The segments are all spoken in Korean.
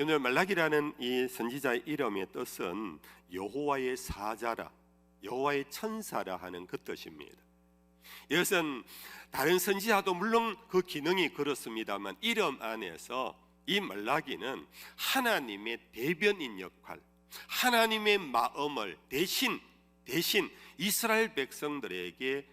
오늘 말라기라는 이 선지자의 이름의 뜻은 여호와의 사자라, 여호와의 천사라 하는 그 뜻입니다. 이것은 다른 선지자도 물론 그 기능이 그렇습니다만 이름 안에서 이 말라기는 하나님의 대변인 역할, 하나님의 마음을 대신 이스라엘 백성들에게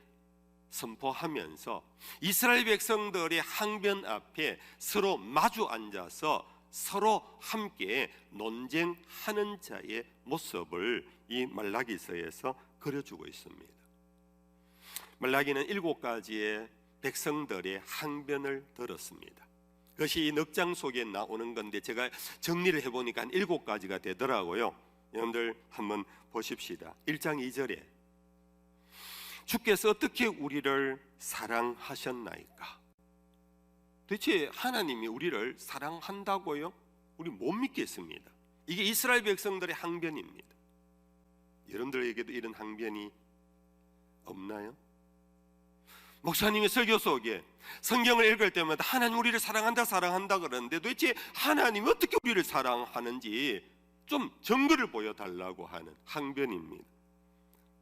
선포하면서 이스라엘 백성들의 항변 앞에 서로 마주 앉아서 서로 함께 논쟁하는 자의 모습을 이 말라기서에서 그려주고 있습니다. 말라기는 7가지의 백성들의 항변을 들었습니다. 그것이 이 넉장 속에 나오는 건데 제가 정리를 해보니까 한 7가지가 되더라고요. 여러분들 한번 보십시다. 1장 2절에 주께서 어떻게 우리를 사랑하셨나이까? 도대체 하나님이 우리를 사랑한다고요? 우리 못 믿겠습니다. 이게 이스라엘 백성들의 항변입니다. 여러분들에게도 이런 항변이 없나요? 목사님의 설교 속에 성경을 읽을 때마다 하나님 우리를 사랑한다 그러는데 도대체 하나님이 어떻게 우리를 사랑하는지 좀 증거를 보여달라고 하는 항변입니다.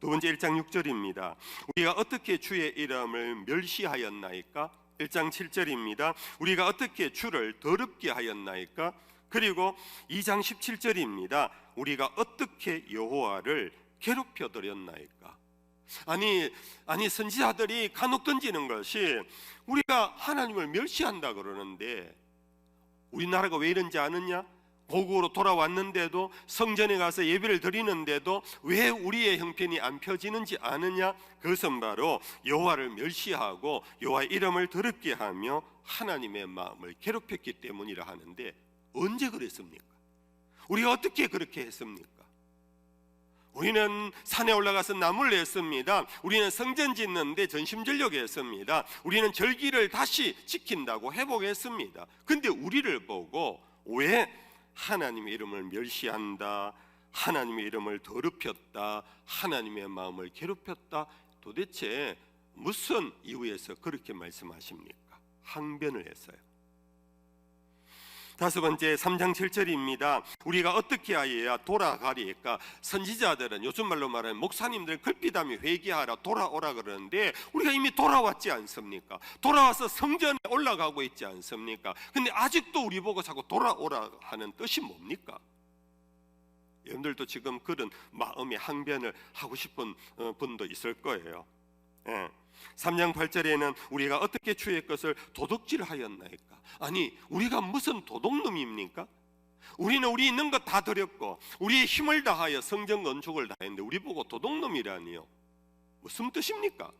두 번째 1장 6절입니다. 우리가 어떻게 주의 이름을 멸시하였나이까? 1장 7절입니다. 우리가 어떻게 주를 더럽게 하였나이까? 그리고 2장 17절입니다. 우리가 어떻게 여호와를 괴롭혀 드렸나이까? 아니 선지자들이 간혹 던지는 것이 우리가 하나님을 멸시한다 그러는데 우리나라가 왜 이런지 아느냐? 고국으로 돌아왔는데도 성전에 가서 예배를 드리는데도 왜 우리의 형편이 안 펴지는지 아느냐? 그것은 바로 여호와를 멸시하고 여호와의 이름을 더럽게 하며 하나님의 마음을 괴롭혔기 때문이라 하는데 언제 그랬습니까? 우리가 어떻게 그렇게 했습니까? 우리는 산에 올라가서 나무를 했습니다. 우리는 성전 짓는데 전심전력했습니다. 우리는 절기를 다시 지킨다고 회복했습니다. 근데 우리를 보고 왜 하나님의 이름을 멸시한다, 하나님의 이름을 더럽혔다, 하나님의 마음을 괴롭혔다, 도대체 무슨 이유에서 그렇게 말씀하십니까? 항변을 했어요. 다섯 번째 3장 7절입니다. 우리가 어떻게 하여야 돌아가리까? 선지자들은 요즘 말로 말하면 목사님들 글빛하며 회개하라, 돌아오라 그러는데 우리가 이미 돌아왔지 않습니까? 돌아와서 성전에 올라가고 있지 않습니까? 근데 아직도 우리 보고 자꾸 돌아오라 하는 뜻이 뭡니까? 여러분들도 지금 그런 마음의 항변을 하고 싶은 분도 있을 거예요. 3장 8절에는 우리가 어떻게 주의 것을 도둑질하였나이까? 아니 우리가 무슨 도둑놈입니까? 우리는 우리 있는 것 다 드렸고 우리의 힘을 다하여 성전 건축을 다 했는데 우리 보고 도둑놈이라니요? 무슨 뜻입니까?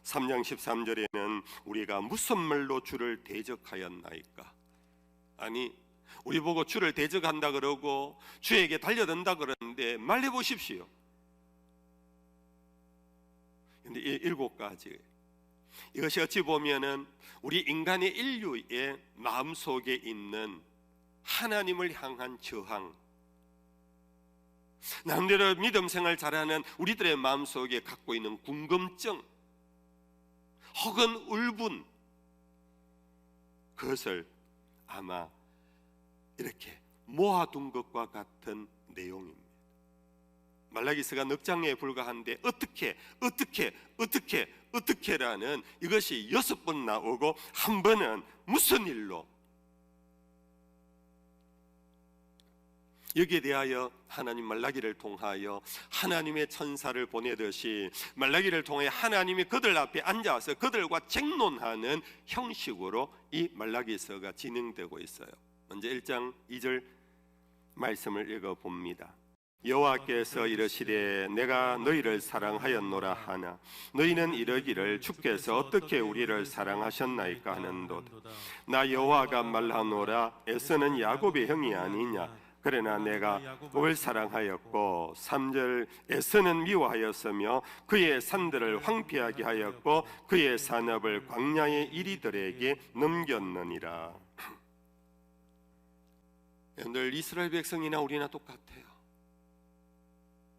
3장 13절에는 우리가 무슨 말로 주를 대적하였나이까? 아니 우리 보고 주를 대적한다 그러고 주에게 달려든다 그러는데 말해보십시오. 근데 이 7가지 이것이 어찌 보면은 우리 인간의 인류의 마음속에 있는 하나님을 향한 저항, 나름대로 믿음 생활 잘하는 우리들의 마음속에 갖고 있는 궁금증 혹은 울분, 그것을 아마 이렇게 모아둔 것과 같은 내용입니다. 말라기서가 넉장에 불과한데 어떻게라는 이것이 6번 나오고 한 번은 무슨 일로, 여기에 대하여 하나님 말라기를 통하여 하나님의 천사를 보내듯이 말라기를 통해 하나님이 그들 앞에 앉아서 그들과 쟁론하는 형식으로 이 말라기서가 진행되고 있어요. 먼저 1장 2절 말씀을 읽어봅니다. 여호와께서 이르시되 내가 너희를 사랑하였노라 하나 너희는 이르기를 주께서 어떻게 우리를 사랑하셨나이까 하는도다. 나 여호와가 말하노라 에서는 야곱의 형이 아니냐. 그러나 내가 야곱을 사랑하였고 3절 에서는 미워하였으며 그의 산들을 황폐하게 하였고 그의 산업을 광야의 이리들에게 넘겼느니라. 늘 이스라엘 백성이나 우리나 똑같아요.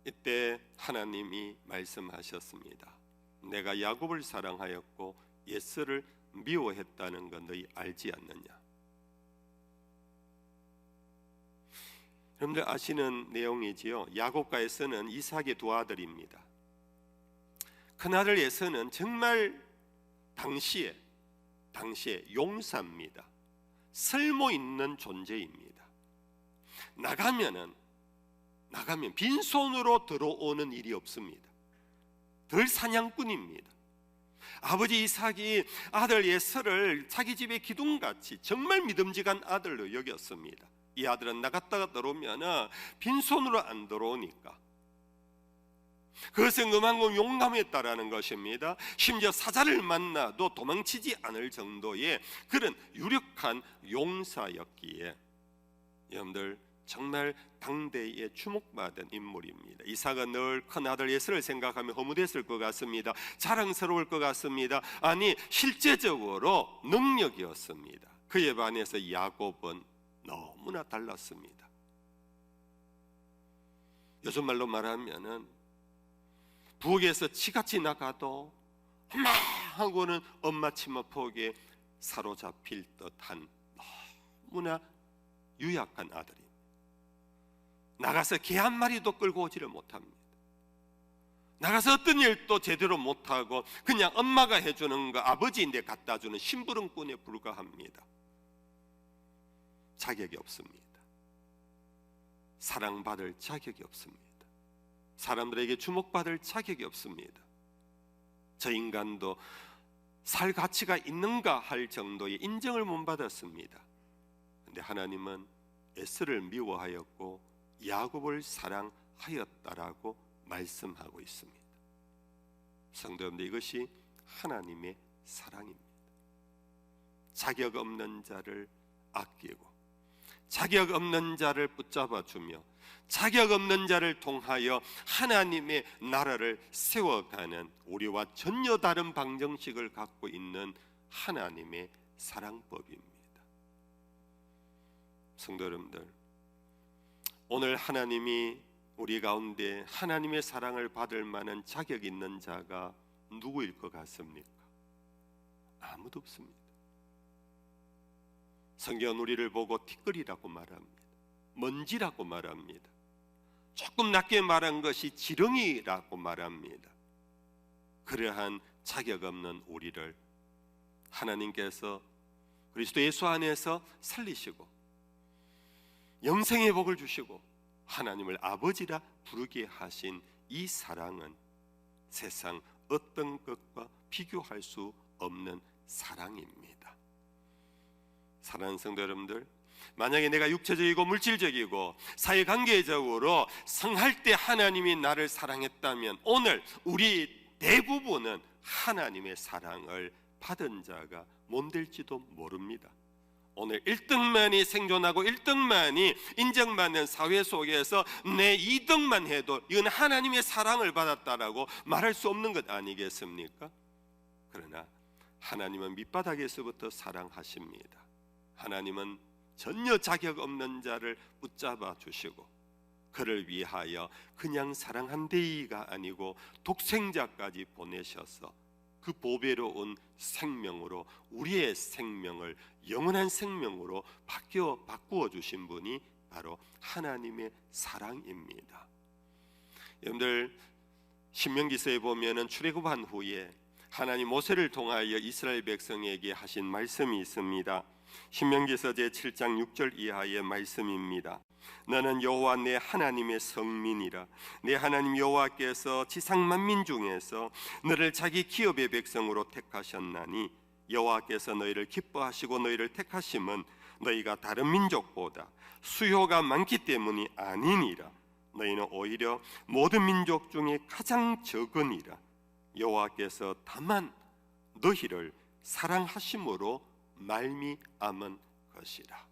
이때 하나님이 말씀하셨습니다. 내가 야곱을 사랑하였고 예스를 미워했다는 건 너희 알지 않느냐? 여러분들 아시는 내용이지요. 야곱과 에서는 이삭의 두 아들입니다. 큰아들 에서는 정말 당시에 용사입니다. 쓸모있는 존재입니다. 나가면 빈손으로 들어오는 일이 없습니다. 덜 사냥꾼입니다. 아버지 이삭이 아들 에서를 자기 집의 기둥같이 정말 믿음직한 아들로 여겼습니다. 이 아들은 나갔다가 들어오면 빈손으로 안 들어오니까 그것은 그만큼 용감했다라는 것입니다. 심지어 사자를 만나도 도망치지 않을 정도의 그런 유력한 용사였기에 여러분들 정말 당대에 주목받은 인물입니다. 이삭은 늘 큰아들 에서를 생각하며 허무됐을 것 같습니다. 자랑스러울 것 같습니다. 아니 실제적으로 능력이었습니다. 그에 반해서 야곱은 너무나 달랐습니다. 요즘 말로 말하면은 부엌에서 치같이 나가도 엄마 하고는 엄마 치마폭에 사로잡힐 듯한 너무나 유약한 아들입니다. 나가서 개 한 마리도 끌고 오지를 못합니다. 나가서 어떤 일도 제대로 못하고 그냥 엄마가 해주는 거 아버지인데 갖다 주는 심부름꾼에 불과합니다. 자격이 없습니다. 사랑받을 자격이 없습니다. 사람들에게 주목받을 자격이 없습니다. 저 인간도 살 가치가 있는가 할 정도의 인정을 못 받았습니다. 그런데 하나님은 에서를 미워하였고 야곱을 사랑하였다라고 말씀하고 있습니다. 성도 여러분들, 이것이 하나님의 사랑입니다. 자격 없는 자를 아끼고 자격 없는 자를 붙잡아주며 자격 없는 자를 통하여 하나님의 나라를 세워가는 우리와 전혀 다른 방정식을 갖고 있는 하나님의 사랑법입니다. 성도 여러분들, 오늘 하나님이 우리 가운데 하나님의 사랑을 받을 만한 자격 있는 자가 누구일 것 같습니까? 아무도 없습니다. 성경은 우리를 보고 티끌이라고 말합니다. 먼지라고 말합니다. 조금 낮게 말한 것이 지렁이라고 말합니다. 그러한 자격 없는 우리를 하나님께서 그리스도 예수 안에서 살리시고 영생의 복을 주시고 하나님을 아버지라 부르게 하신 이 사랑은 세상 어떤 것과 비교할 수 없는 사랑입니다. 사랑하는 성도 여러분들, 만약에 내가 육체적이고 물질적이고 사회관계적으로 성할 때 하나님이 나를 사랑했다면 오늘 우리 대부분은 하나님의 사랑을 받은 자가 못 될지도 모릅니다. 오늘 1등만이 생존하고 1등만이 인정받는 사회 속에서 내 2등만 해도 이건 하나님의 사랑을 받았다라고 말할 수 없는 것 아니겠습니까? 그러나 하나님은 밑바닥에서부터 사랑하십니다. 하나님은 전혀 자격 없는 자를 붙잡아 주시고 그를 위하여 그냥 사랑한데이가 아니고 독생자까지 보내셔서 그 보배로운 생명으로 우리의 생명을 영원한 생명으로 바꾸어 주신 분이 바로 하나님의 사랑입니다. 여러분들 신명기서에 보면은 출애굽한 후에 하나님 모세를 통하여 이스라엘 백성에게 하신 말씀이 있습니다. 신명기서 제7장 6절 이하의 말씀입니다. 너는 여호와 내 하나님의 성민이라. 내 하나님 여호와께서 지상 만민 중에서 너를 자기 기업의 백성으로 택하셨나니 여호와께서 너희를 기뻐하시고 너희를 택하심은 너희가 다른 민족보다 수요가 많기 때문이 아니니라. 너희는 오히려 모든 민족 중에 가장 적으니라. 여호와께서 다만 너희를 사랑하심으로 말미암은 것이라.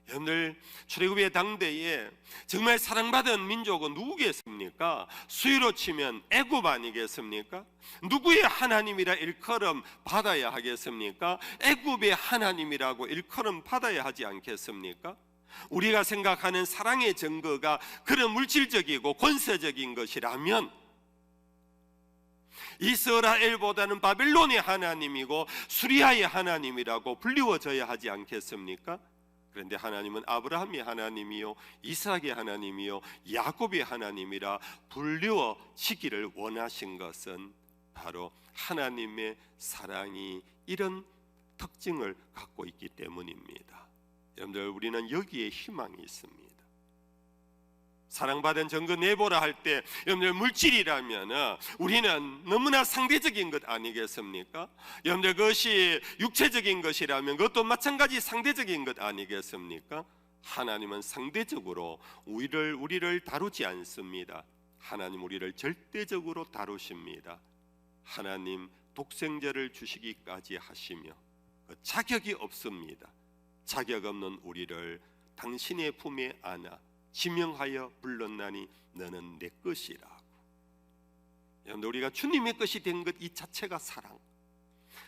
여러분들 출애굽의 당대에 정말 사랑받은 민족은 누구겠습니까? 수요로 치면 애굽 아니겠습니까? 누구의 하나님이라 일컬음 받아야 하겠습니까? 애굽의 하나님이라고 일컬음 받아야 하지 않겠습니까? 우리가 생각하는 사랑의 증거가 그런 물질적이고 권세적인 것이라면 이스라엘보다는 바벨론의 하나님이고 수리아의 하나님이라고 불리워져야 하지 않겠습니까? 그런데 하나님은 아브라함의 하나님이요 이삭의 하나님이요 야곱의 하나님이라 불리워지기를 원하신 것은 바로 하나님의 사랑이 이런 특징을 갖고 있기 때문입니다. 여러분들, 우리는 여기에 희망이 있습니다. 사랑받은 증거 내보라 할 때 여러분들, 물질이라면 우리는 너무나 상대적인 것 아니겠습니까? 여러분들, 그것이 육체적인 것이라면 그것도 마찬가지 상대적인 것 아니겠습니까? 하나님은 상대적으로 우리를 다루지 않습니다. 하나님 우리를 절대적으로 다루십니다. 하나님 독생자를 주시기까지 하시며 그 자격이 없습니다. 자격 없는 우리를 당신의 품에 안아 지명하여 불렀나니 너는 내 것이라고. 여러분, 우리가 주님의 것이 된 것 이 자체가 사랑.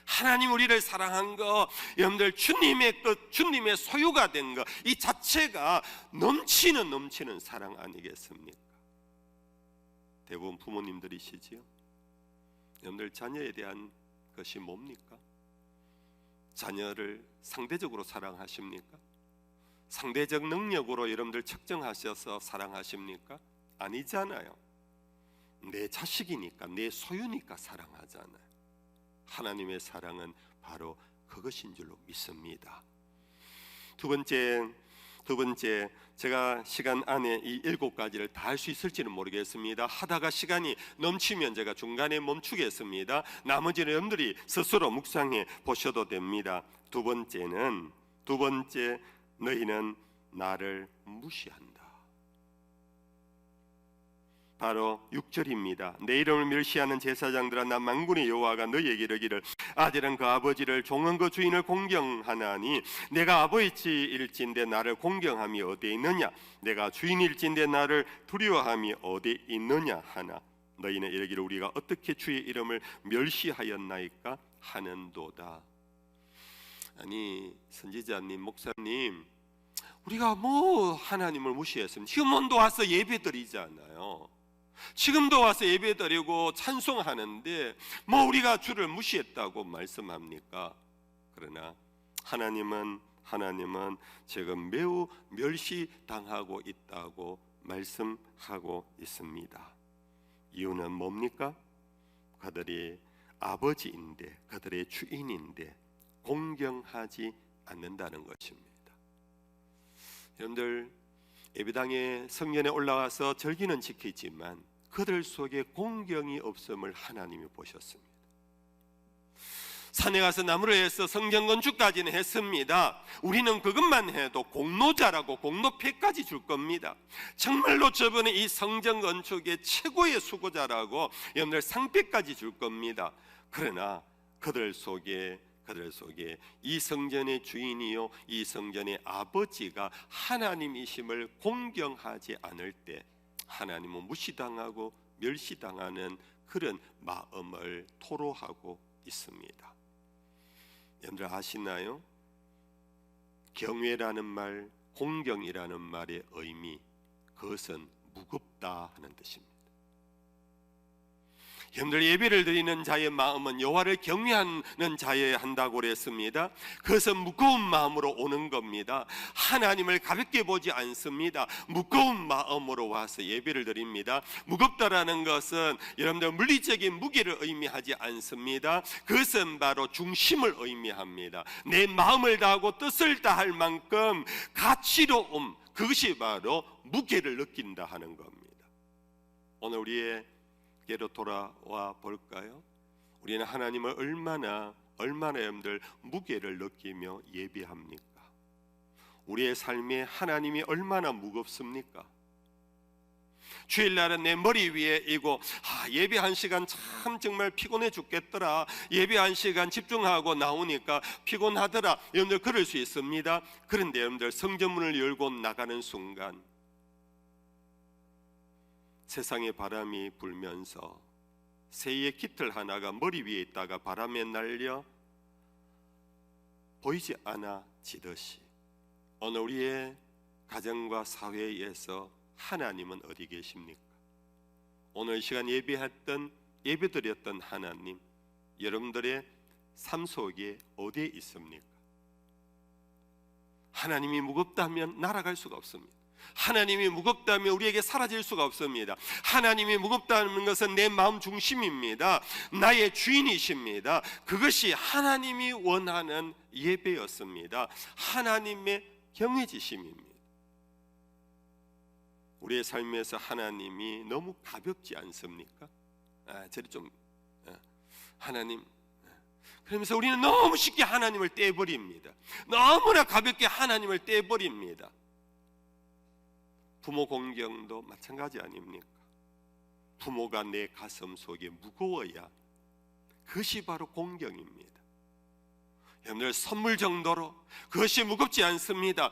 하나님 우리를 사랑한 거, 여러분들 주님의 것, 주님의 소유가 된 것 이 자체가 넘치는 사랑 아니겠습니까? 대부분 부모님들이시지요. 여러분들, 자녀에 대한 것이 뭡니까? 자녀를 상대적으로 사랑하십니까? 상대적 능력으로 여러분들 측정하셔서 사랑하십니까? 아니잖아요. 내 자식이니까, 내 소유니까 사랑하잖아요. 하나님의 사랑은 바로 그것인 줄로 믿습니다. 두 번째, 제가 시간 안에 이 7가지를 다 할 수 있을지는 모르겠습니다. 하다가 시간이 넘치면 제가 중간에 멈추겠습니다. 나머지는 여러분들이 스스로 묵상해 보셔도 됩니다. 두 번째, 너희는 나를 무시한다. 바로 6절입니다. 내 이름을 멸시하는 제사장들아, 나 만군의 여호와가 너희에게 이르기를 아들은 그 아버지를 종은 그 주인을 공경하나니 내가 아버지일진데 나를 공경함이 어디에 있느냐? 내가 주인일진데 나를 두려워함이 어디에 있느냐 하나. 너희는 이르기를 우리가 어떻게 주의 이름을 멸시하였나이까 하는도다. 아니, 선지자님, 목사님, 우리가 뭐 하나님을 무시했으면 지금도 와서 예배드리잖아요. 지금도 와서 예배드리고 찬송하는데 뭐 우리가 주를 무시했다고 말씀합니까? 그러나 하나님은 지금 매우 멸시당하고 있다고 말씀하고 있습니다. 이유는 뭡니까? 그들이 아버지인데, 그들의 주인인데 공경하지 않는다는 것입니다. 여러분들, 예배당에 성전에 올라와서 절기는 지키지만 그들 속에 공경이 없음을 하나님이 보셨습니다. 산에 가서 나무를 해서 성전 건축까지는 했습니다. 우리는 그것만 해도 공로자라고 공로패까지 줄 겁니다. 정말로 저번에 이 성전 건축의 최고의 수고자라고 여러분들 상패까지 줄 겁니다. 그러나 그들 속에 이 성전의 주인이요 이 성전의 아버지가 하나님이심을 공경하지 않을 때 하나님은 무시당하고 멸시당하는 그런 마음을 토로하고 있습니다. 여러분들 아시나요? 경외라는 말, 공경이라는 말의 의미, 그것은 무겁다 하는 뜻입니다. 여러분들, 예배를 드리는 자의 마음은 여호와를 경외하는 자여야 한다고 그랬습니다. 그것은 무거운 마음으로 오는 겁니다. 하나님을 가볍게 보지 않습니다. 무거운 마음으로 와서 예배를 드립니다. 무겁다라는 것은 여러분들 물리적인 무게를 의미하지 않습니다. 그것은 바로 중심을 의미합니다. 내 마음을 다하고 뜻을 다할 만큼 가치로움, 그것이 바로 무게를 느낀다 하는 겁니다. 오늘 우리의 께로 돌아와 볼까요? 우리는 하나님을 얼마나 여러분들 무게를 느끼며 예배합니까? 우리의 삶에 하나님이 얼마나 무겁습니까? 주일날은 내 머리 위에 이고 예배 1시간 참 정말 피곤해 죽겠더라. 예배 1시간 집중하고 나오니까 피곤하더라. 여러분들 그럴 수 있습니다. 그런데 여러분들 성전문을 열고 나가는 순간 세상의 바람이 불면서 새의 깃털 하나가 머리 위에 있다가 바람에 날려 보이지 않아지듯이 오늘 우리의 가정과 사회에서 하나님은 어디 계십니까? 오늘 이 시간 예배드렸던 하나님, 여러분들의 삶 속에 어디에 있습니까? 하나님이 무겁다면 날아갈 수가 없습니다. 하나님이 무겁다면 우리에게 사라질 수가 없습니다. 하나님이 무겁다는 것은 내 마음 중심입니다. 나의 주인이십니다. 그것이 하나님이 원하는 예배였습니다. 하나님의 경외지심입니다. 우리의 삶에서 하나님이 너무 가볍지 않습니까? 저리 좀 하나님, 그러면서 우리는 너무 쉽게 하나님을 떼버립니다. 너무나 가볍게 하나님을 떼버립니다. 부모 공경도 마찬가지 아닙니까? 부모가 내 가슴 속에 무거워야 그것이 바로 공경입니다. 여러분들, 선물 정도로 그것이 무겁지 않습니다.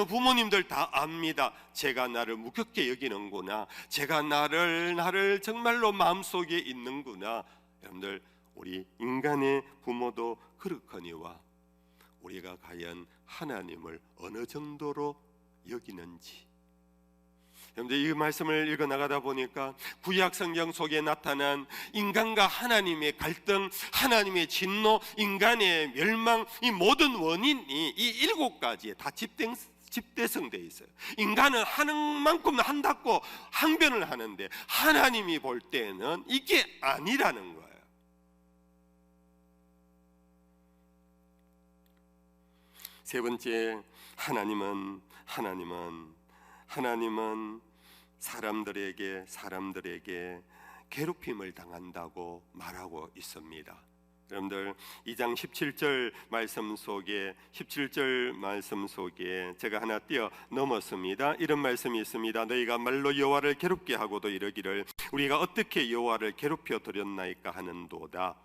부모님들 다 압니다. 제가 나를 무겁게 여기는구나, 제가 나를 정말로 마음속에 있는구나. 여러분들, 우리 인간의 부모도 그렇거니와 우리가 과연 하나님을 어느 정도로 여기는지. 여러분들, 이 말씀을 읽어나가다 보니까 구약 성경 속에 나타난 인간과 하나님의 갈등, 하나님의 진노, 인간의 멸망, 이 모든 원인이 이 7가지에 다 집대성되어 있어요. 인간은 하는 만큼 한다고 항변을 하는데 하나님이 볼 때는 이게 아니라는 거예요. 세 번째, 하나님은 사람들에게 괴롭힘을 당한다고 말하고 있습니다. 여러분들, 2장 17절 말씀 속에 제가 하나 띄어 넘었습니다. 이런 말씀이 있습니다. 너희가 말로 여호와를 괴롭게 하고도 이르기를 우리가 어떻게 여호와를 괴롭혀 드렸나이까 하는도다.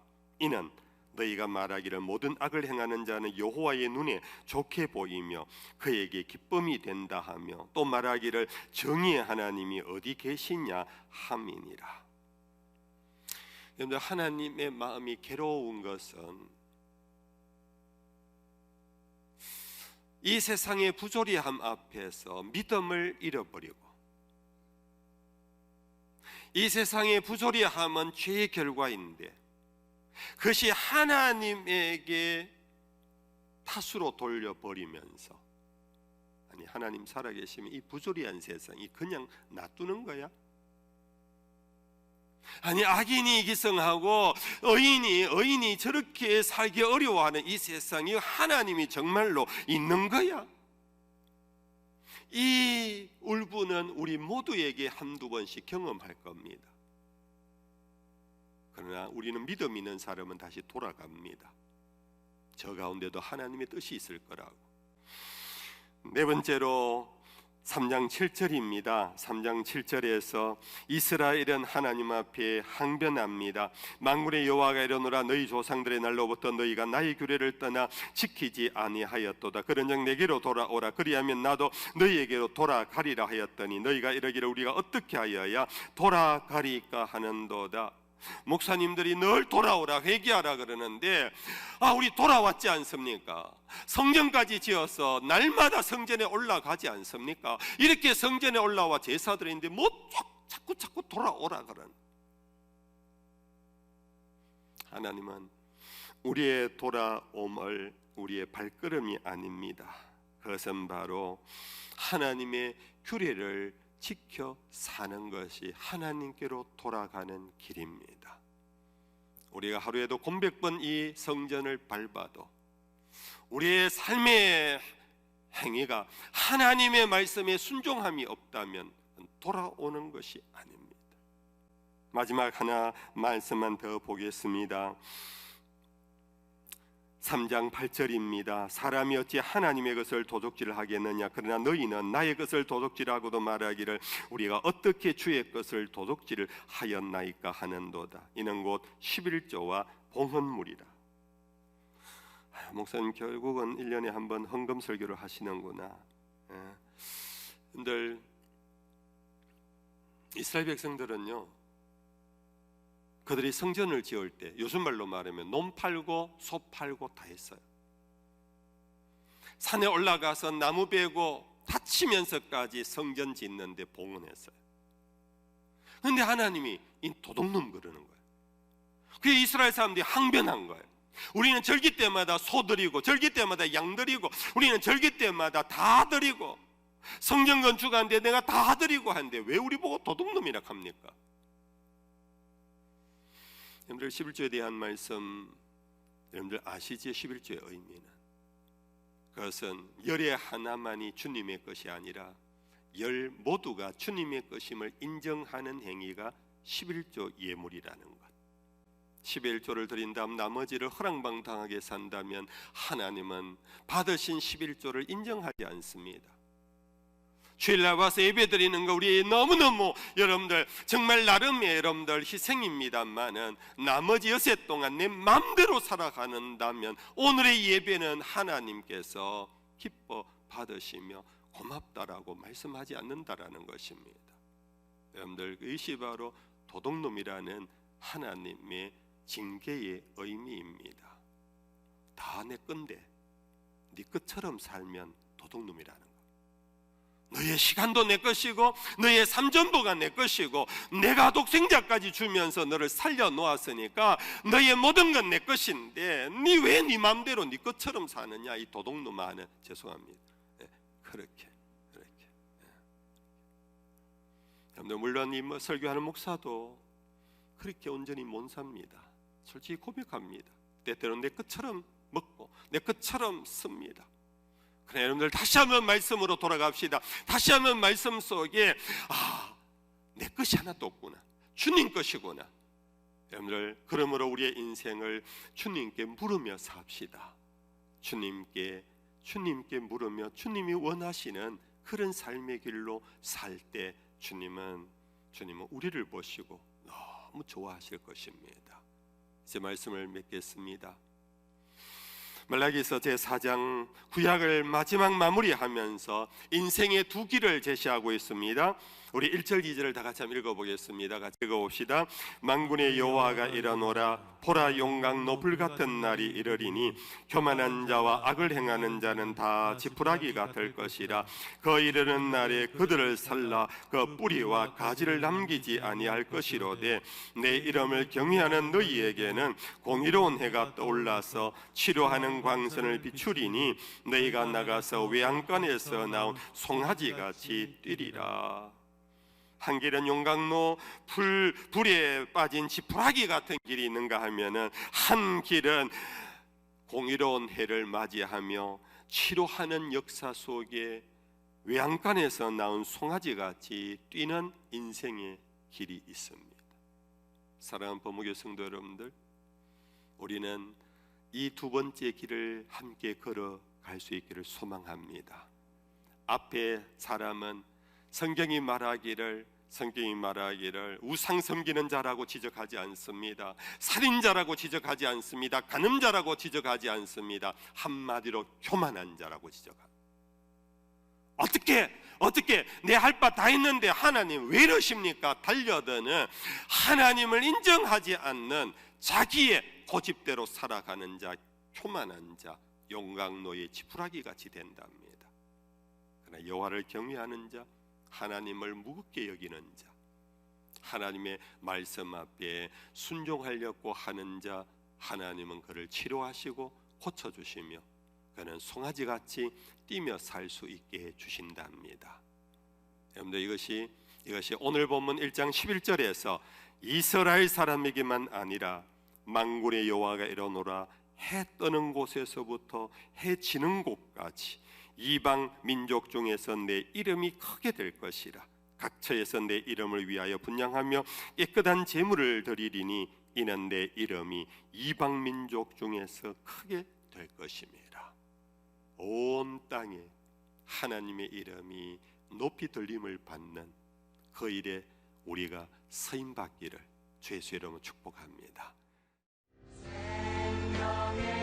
이는 너희가 말하기를 모든 악을 행하는 자는 여호와의 눈에 좋게 보이며 그에게 기쁨이 된다 하며, 또 말하기를 정의의 하나님이 어디 계시냐 함이니라. 여러분들, 하나님의 마음이 괴로운 것은 이 세상의 부조리함 앞에서 믿음을 잃어버리고, 이 세상의 부조리함은 죄의 결과인데 그것이 하나님에게 탓으로 돌려버리면서, 아니, 하나님 살아계시면 이 부조리한 세상이 그냥 놔두는 거야? 아니, 악인이 기성하고 의인이 저렇게 살기 어려워하는 이 세상이 하나님이 정말로 있는 거야? 이 울분은 우리 모두에게 한두 번씩 경험할 겁니다. 그러나 우리는 믿음 있는 사람은 다시 돌아갑니다. 저 가운데도 하나님의 뜻이 있을 거라고. 네 번째로 3장 7절입니다. 3장 7절에서 이스라엘은 하나님 앞에 항변합니다. 만군의 여호와가 이르노라 너희 조상들의 날로부터 너희가 나의 규례를 떠나 지키지 아니하였도다. 그런즉 내게로 돌아오라. 그리하면 나도 너희에게로 돌아가리라 하였더니 너희가 이르기를 우리가 어떻게 하여야 돌아가리까 하는도다. 목사님들이 늘 돌아오라, 회개하라 그러는데 우리 돌아왔지 않습니까? 성전까지 지어서 날마다 성전에 올라가지 않습니까? 이렇게 성전에 올라와 제사드리는데 뭐 자꾸 돌아오라 그러는. 하나님은 우리의 돌아옴을 우리의 발걸음이 아닙니다. 그것은 바로 하나님의 규례를 지켜 사는 것이 하나님께로 돌아가는 길입니다. 우리가 하루에도 100번 이 성전을 밟아도 우리의 삶의 행위가 하나님의 말씀에 순종함이 없다면 돌아오는 것이 아닙니다. 마지막 하나 말씀만 더 보겠습니다. 3장 8절입니다. 사람이 어찌 하나님의 것을 도둑질 하겠느냐? 그러나 너희는 나의 것을 도둑질하고도 말하기를 우리가 어떻게 주의 것을 도둑질을 하였나이까 하는도다. 이는 곧 11조와 봉헌물이라. 목사님, 결국은 1년에 한 번 헌금 설교를 하시는구나. 여러분들, 이스라엘 백성들은요, 그들이 성전을 지을 때 요즘 말로 말하면 놈 팔고 소 팔고 다 했어요. 산에 올라가서 나무 베고 다치면서까지 성전 짓는데 봉헌했어요. 그런데 하나님이 이 도둑놈 그러는 거예요. 그게 이스라엘 사람들이 항변한 거예요. 우리는 절기 때마다 소 드리고 절기 때마다 양 드리고 우리는 절기 때마다 다 드리고 성전 건축하는데 내가 다 드리고 하는데 왜 우리 보고 도둑놈이라 합니까? 여러분들 11조에 대한 말씀 여러분들 아시죠? 11조의 의미는 그것은 열의 하나만이 주님의 것이 아니라 열 모두가 주님의 것임을 인정하는 행위가 11조 예물이라는 것. 11조를 드린 다음 나머지를 허랑방탕하게 산다면 하나님은 받으신 11조를 인정하지 않습니다. 주일날 와서 예배드리는 거 우리 너무너무 여러분들 정말 나름의 여러분들 희생입니다만은 나머지 여세 동안 내 마음대로 살아가는다면 오늘의 예배는 하나님께서 기뻐 받으시며 고맙다라고 말씀하지 않는다라는 것입니다. 여러분들 이것이 바로 도둑놈이라는 하나님의 징계의 의미입니다. 다 내 건데 네 것처럼 살면 도둑놈이라는 거. 너의 시간도 내 것이고 너의 삶전부가 내 것이고 내가 독생자까지 주면서 너를 살려놓았으니까 너의 모든 건 내 것인데 네 왜 네 맘대로 네 것처럼 사느냐 이 도둑놈아 하는 죄송합니다. 그렇게 물론 이 설교하는 목사도 그렇게 온전히 못 삽니다. 솔직히 고백합니다. 때때로는 내 것처럼 먹고 내 것처럼 씁니다. 그래 여러분들 다시 한번 말씀으로 돌아갑시다. 다시 한번 말씀 속에 내 것이 하나도 없구나. 주님 것이구나. 여러분들 그러므로 우리의 인생을 주님께 물으며 삽시다. 주님께 물으며 주님이 원하시는 그런 삶의 길로 살 때 주님은 우리를 보시고 너무 좋아하실 것입니다. 이제 말씀을 맺겠습니다. 말라기서 제4장 구약을 마지막 마무리하면서 인생의 두 길을 제시하고 있습니다. 우리 1절 2절을 다 같이 한번 읽어보겠습니다. 같이 읽어봅시다. 만군의 여호와가 이르노라 보라 용광로 불같은 날이 이르리니 교만한 자와 악을 행하는 자는 다 지푸라기가 될 것이라. 그 이르는 날에 그들을 살라 그 뿌리와 가지를 남기지 아니할 것이로되 내 이름을 경외하는 너희에게는 공의로운 해가 떠올라서 치료하는 광선을 비추리니 너희가 나가서 외양간에서 나온 송아지같이 뛰리라. 한 길은 용광로 불에 빠진 지푸라기 같은 길이 있는가 하면은 한 길은 공의로운 해를 맞이하며 치료하는 역사 속에 외양간에서 나온 송아지같이 뛰는 인생의 길이 있습니다. 사랑하는 범무교 성도 여러분들, 우리는 이 두 번째 길을 함께 걸어갈 수 있기를 소망합니다. 앞에 사람은 성경이 말하기를 우상 섬기는 자라고 지적하지 않습니다. 살인자라고 지적하지 않습니다. 간음자라고 지적하지 않습니다. 한마디로 교만한 자라고 지적합니다. 어떻게 내 할 바 다 했는데 하나님 왜 이러십니까? 달려드는 하나님을 인정하지 않는 자기의 고집대로 살아가는 자, 교만한 자, 용광로의 지푸라기 같이 된답니다. 그러나 여호와를 경외하는 자, 하나님을 무겁게 여기는 자, 하나님의 말씀 앞에 순종하려고 하는 자, 하나님은 그를 치료하시고 고쳐주시며 그는 송아지같이 뛰며 살 수 있게 해주신답니다. 여러분들 이것이 오늘 본문 1장 11절에서 이스라엘 사람에게만 아니라 만군의 여호와가 이르노라 해 뜨는 곳에서부터 해 지는 곳까지 이방 민족 중에서 내 이름이 크게 될 것이라. 각처에서 내 이름을 위하여 분향하며 깨끗한 제물을 드리리니 이는 내 이름이 이방 민족 중에서 크게 될 것임이라. 온 땅에 하나님의 이름이 높이 들림을 받는 그 일에 우리가 서임 받기를 주의 이름으로 축복합니다. 생명의